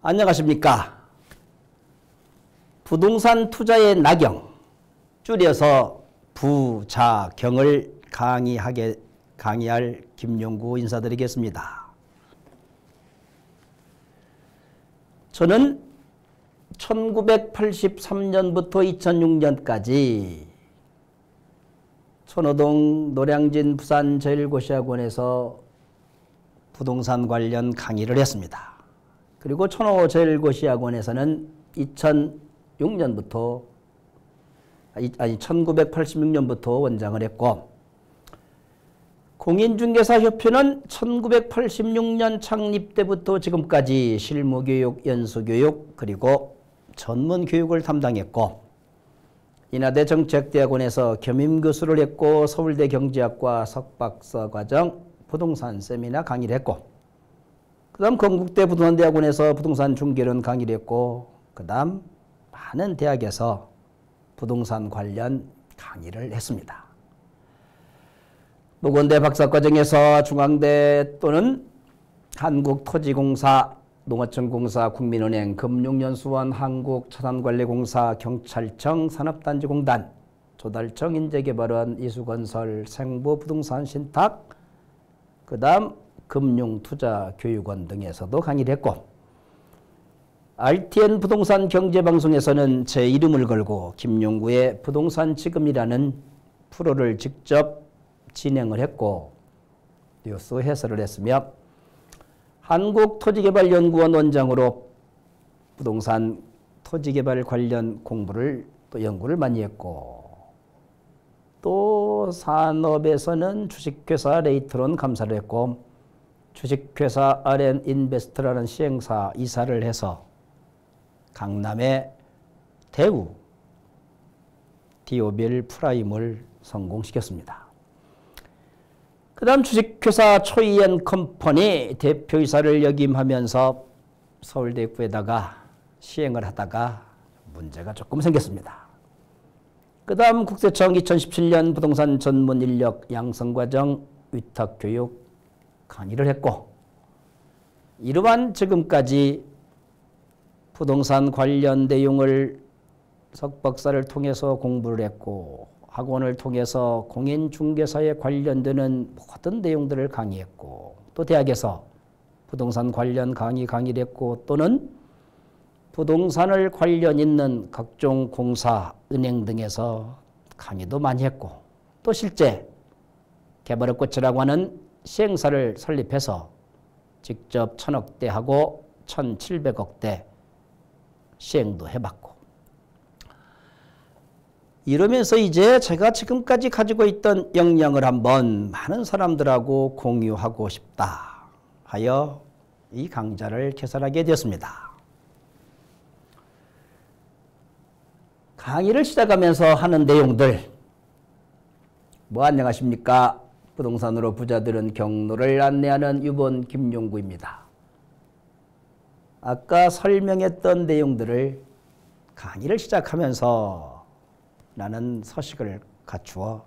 안녕하십니까. 부동산 투자의 나경, 줄여서 부자경을 강의할 김용구 인사드리겠습니다. 저는 1983년부터 2006년까지 천호동 노량진 부산 제일고시학원에서 부동산 관련 강의를 했습니다. 그리고 천호 제일고시학원에서는 1986년부터 원장을 했고, 공인중개사협회는 1986년 창립 때부터 지금까지 실무교육, 연수교육, 그리고 전문교육을 담당했고, 인하대 정책대학원에서 겸임교수를 했고, 서울대 경제학과 석박사 과정 부동산 세미나 강의를 했고, 그 다음 건국대 부동산대학원에서 부동산 중개론 강의를 했고, 그 다음 많은 대학에서 부동산 관련 강의를 했습니다. 노건대 박사과정에서 중앙대 또는 한국토지공사, 농어촌공사, 국민은행, 금융연수원, 한국자산관리공사, 경찰청, 산업단지공단, 조달청, 인재개발원, 이수건설, 생부부동산신탁, 그 다음 금융투자교육원 등에서도 강의를 했고, RTN 부동산 경제방송에서는 제 이름을 걸고 김용구의 부동산 지금이라는 프로를 직접 진행을 했고, 뉴스 해설을 했으며, 한국토지개발연구원 원장으로 부동산 토지개발 관련 공부를 또 연구를 많이 했고, 또 산업에서는 주식회사 레이트론 감사를 했고, 주식회사 RN인베스트라는 시행사 이사를 해서 강남의 대우 디오빌 프라임을 성공시켰습니다. 그 다음 주식회사 초이앤컴퍼니 대표이사를 역임하면서 서울대 입구에다가 시행을 하다가 문제가 조금 생겼습니다. 그 다음 국세청 2017년 부동산 전문 인력 양성과정 위탁교육 강의를 했고, 이러한 지금까지 부동산 관련 내용을 석박사를 통해서 공부를 했고, 학원을 통해서 공인중개사에 관련되는 모든 내용들을 강의했고, 또 대학에서 부동산 관련 강의를 했고, 또는 부동산을 관련 있는 각종 공사, 은행 등에서 강의도 많이 했고, 또 실제 개발의 꽃이라고 하는 시행사를 설립해서 직접 1000억대하고 1700억대 시행도 해봤고, 이러면서 이제 제가 지금까지 가지고 있던 역량을 한번 많은 사람들하고 공유하고 싶다 하여 이 강좌를 개설하게 되었습니다. 강의를 시작하면서 하는 내용들, 안녕하십니까. 부동산으로 부자들은 경로를 안내하는 유본 김용구입니다. 아까 설명했던 내용들을 강의를 시작하면서 나는 서식을 갖추어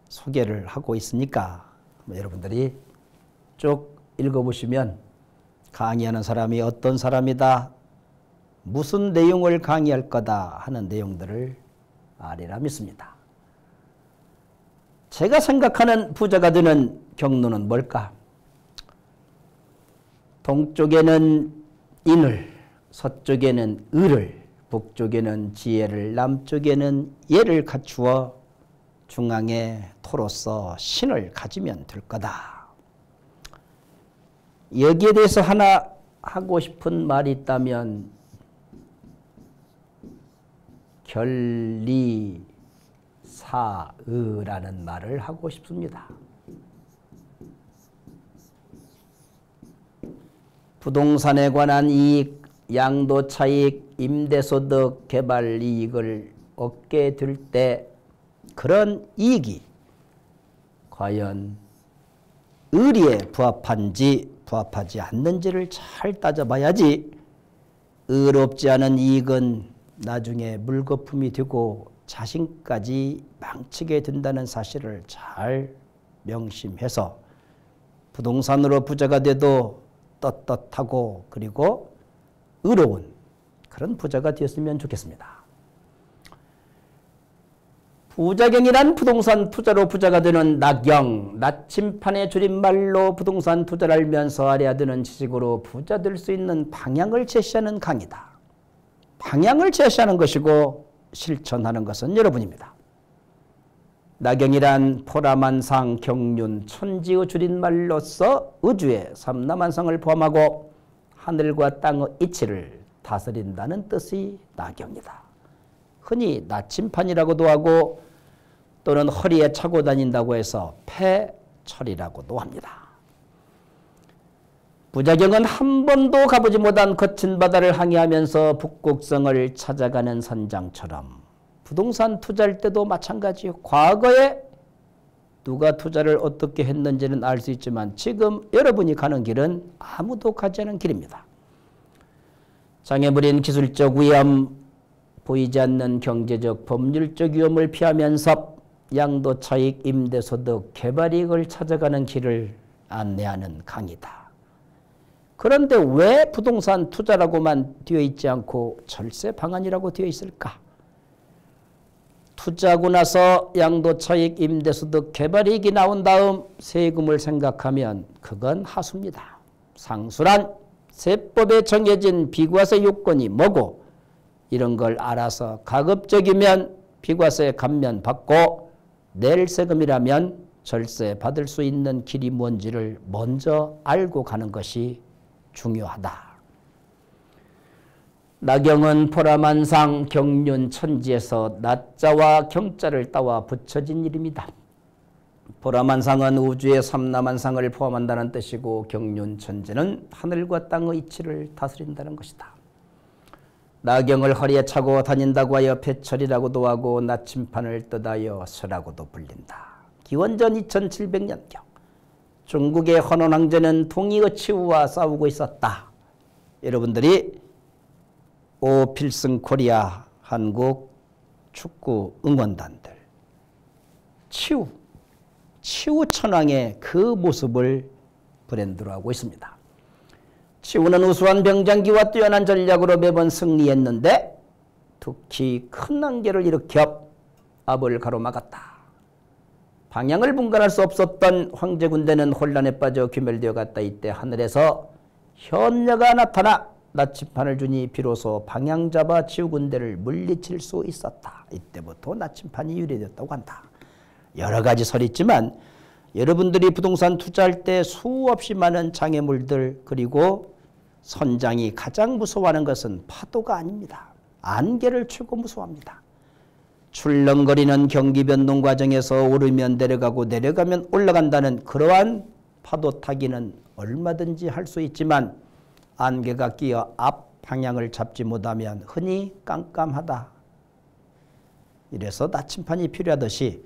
소개를 하고 있으니까 여러분들이 쭉 읽어보시면 강의하는 사람이 어떤 사람이다, 무슨 내용을 강의할 거다 하는 내용들을 아리라 믿습니다. 제가 생각하는 부자가 되는 경로는 뭘까? 동쪽에는 인을, 서쪽에는 을을, 북쪽에는 지혜를, 남쪽에는 예를 갖추어 중앙에 토로서 신을 가지면 될 거다. 여기에 대해서 하나 하고 싶은 말이 있다면 결리사의라는 말을 하고 싶습니다. 부동산에 관한 이익, 양도차익, 임대소득, 개발이익을 얻게 될 때 그런 이익이 과연 의리에 부합한지 부합하지 않는지를 잘 따져봐야지, 의롭지 않은 이익은 나중에 물거품이 되고 자신까지 망치게 된다는 사실을 잘 명심해서 부동산으로 부자가 돼도 떳떳하고, 그리고 의로운 그런 부자가 되었으면 좋겠습니다. 부자경이란 부동산 투자로 부자가 되는 나경, 나침판의 줄임말로 부동산 투자를 알면서 알아야 되는 지식으로 부자 될 수 있는 방향을 제시하는 강의다. 방향을 제시하는 것이고 실천하는 것은 여러분입니다. 나경이란 포라만상, 경륜, 천지의 줄임말로서 우주의 삼라만상을 포함하고 하늘과 땅의 이치를 다스린다는 뜻이 나경이다. 흔히 나침판이라고도 하고 또는 허리에 차고 다닌다고 해서 폐철이라고도 합니다. 부자경은 한 번도 가보지 못한 거친 바다를 항해하면서 북극성을 찾아가는 선장처럼 부동산 투자할 때도 마찬가지요. 과거에 누가 투자를 어떻게 했는지는 알 수 있지만 지금 여러분이 가는 길은 아무도 가지 않은 길입니다. 장애물인 기술적 위험, 보이지 않는 경제적, 법률적 위험을 피하면서 양도차익, 임대소득, 개발이익을 찾아가는 길을 안내하는 강의다. 그런데 왜 부동산 투자라고만 되어 있지 않고 절세 방안이라고 되어 있을까? 투자하고 나서 양도차익, 임대소득, 개발이익이 나온 다음 세금을 생각하면 그건 하수입니다. 상수란 세법에 정해진 비과세 요건이 뭐고 이런 걸 알아서 가급적이면 비과세 감면받고 낼 세금이라면 절세 받을 수 있는 길이 뭔지를 먼저 알고 가는 것이 중요하다. 나경은 포라만상, 경륜, 천지에서 나자와 경자를 따와 붙여진 이름이다. 포라만상은 우주의 삼라만상을 포함한다는 뜻이고 경륜, 천지는 하늘과 땅의 이치를 다스린다는 것이다. 나경을 허리에 차고 다닌다고 하여 폐철이라고도 하고 나침판을 뜻하여 서라고도 불린다. 기원전 2700년경 중국의 헌원 황제는 동이의 치우와 싸우고 있었다. 여러분들이 오필승 코리아 한국 축구 응원단들 치우 천왕의 그 모습을 브랜드로 하고 있습니다. 치우는 우수한 병장기와 뛰어난 전략으로 매번 승리했는데 특히 큰 난계를 일으켜 앞을 가로막았다. 방향을 분간할 수 없었던 황제 군대는 혼란에 빠져 귀멸되어 갔다. 이때 하늘에서 현녀가 나타나 나침판을 주니 비로소 방향 잡아 치우 군대를 물리칠 수 있었다. 이때부터 나침판이 유래되었다고 한다. 여러 가지 설이 있지만 여러분들이 부동산 투자할 때 수없이 많은 장애물들 그리고 선장이 가장 무서워하는 것은 파도가 아닙니다. 안개를 최고 무서워합니다. 출렁거리는 경기 변동 과정에서 오르면 내려가고 내려가면 올라간다는 그러한 파도 타기는 얼마든지 할 수 있지만 안개가 끼어 앞 방향을 잡지 못하면 흔히 깜깜하다. 이래서 나침판이 필요하듯이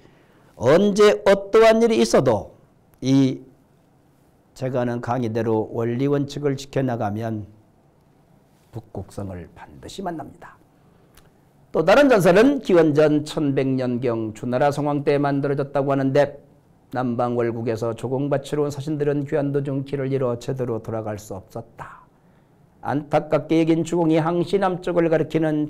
언제 어떠한 일이 있어도 이 제가 하는 강의대로 원리 원칙을 지켜나가면 북극성을 반드시 만납니다. 또 다른 전설은 기원전 1100년경 주나라 성왕 때 만들어졌다고 하는데 남방월국에서 조공바치러 온 사신들은 귀환 도중 길을 잃어 제대로 돌아갈 수 없었다. 안타깝게 여긴 주공이 항시 남쪽을 가리키는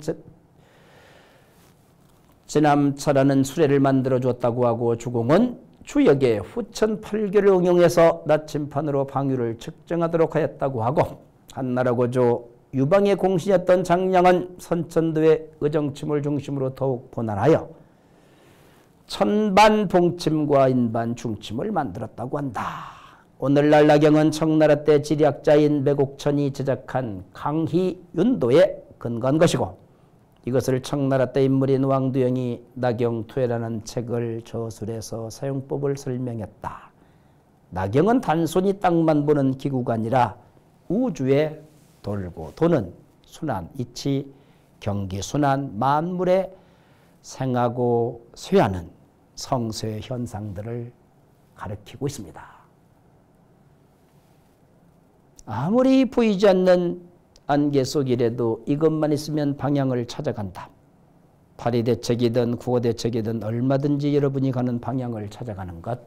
지남차라는 수레를 만들어 주었다고 하고 주공은 주역의 후천 8개를 응용해서 나침판으로 방위를 측정하도록 하였다고 하고 한나라 고조 유방의 공신이었던 장량은 선천도의 의정침을 중심으로 더욱 번안하여 천반 봉침과 인반 중침을 만들었다고 한다. 오늘날 나경은 청나라 때 지리학자인 매곡천이 제작한 강희윤도에 근거한 것이고 이것을 청나라 때 인물인 왕두영이 나경투해라는 책을 저술해서 사용법을 설명했다. 나경은 단순히 땅만 보는 기구가 아니라 우주에 돌고 도는 순환, 이치, 경기순환, 만물에 생하고 쇠하는 성쇠 현상들을 가리키고 있습니다. 아무리 보이지 않는 안개 속이라도 이것만 있으면 방향을 찾아간다. 파리대책이든 구호대책이든 얼마든지 여러분이 가는 방향을 찾아가는 것.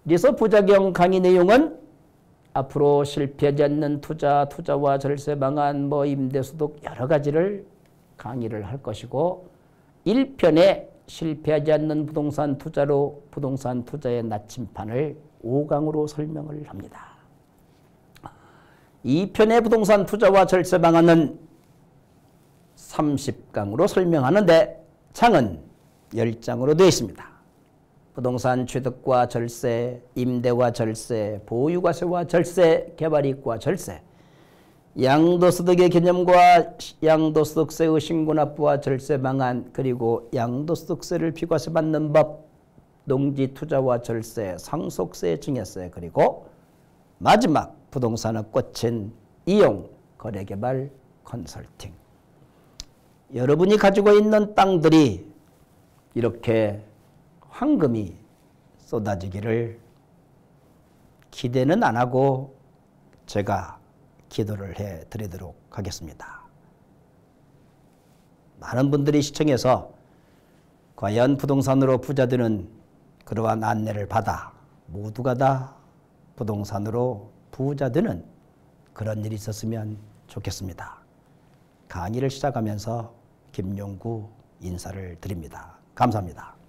그래서 부자경 강의 내용은 앞으로 실패하지 않는 투자와 절세 방안, 임대소득 여러 가지를 강의를 할 것이고 1편에 실패하지 않는 부동산 투자로 부동산 투자의 나침판을 5강으로 설명을 합니다. 2편의 부동산 투자와 절세 방안은 30강으로 설명하는데 장은 10장으로 되어 있습니다. 부동산 취득과 절세, 임대와 절세, 보유과세와 절세, 개발이익과 절세, 양도소득의 개념과 양도소득세의 신고납부와 절세 방안, 그리고 양도소득세를 비과세 받는 법, 농지투자와 절세, 상속세, 증여세, 그리고 마지막 부동산의 꽃인 이용, 거래개발, 컨설팅. 여러분이 가지고 있는 땅들이 이렇게 황금이 쏟아지기를 기대는 안 하고 제가 기도를 해드리도록 하겠습니다. 많은 분들이 시청해서 과연 부동산으로 부자 되는 그러한 안내를 받아 모두가 다 부동산으로 부자 되는 그런 일이 있었으면 좋겠습니다. 강의를 시작하면서 김용구 인사를 드립니다. 감사합니다.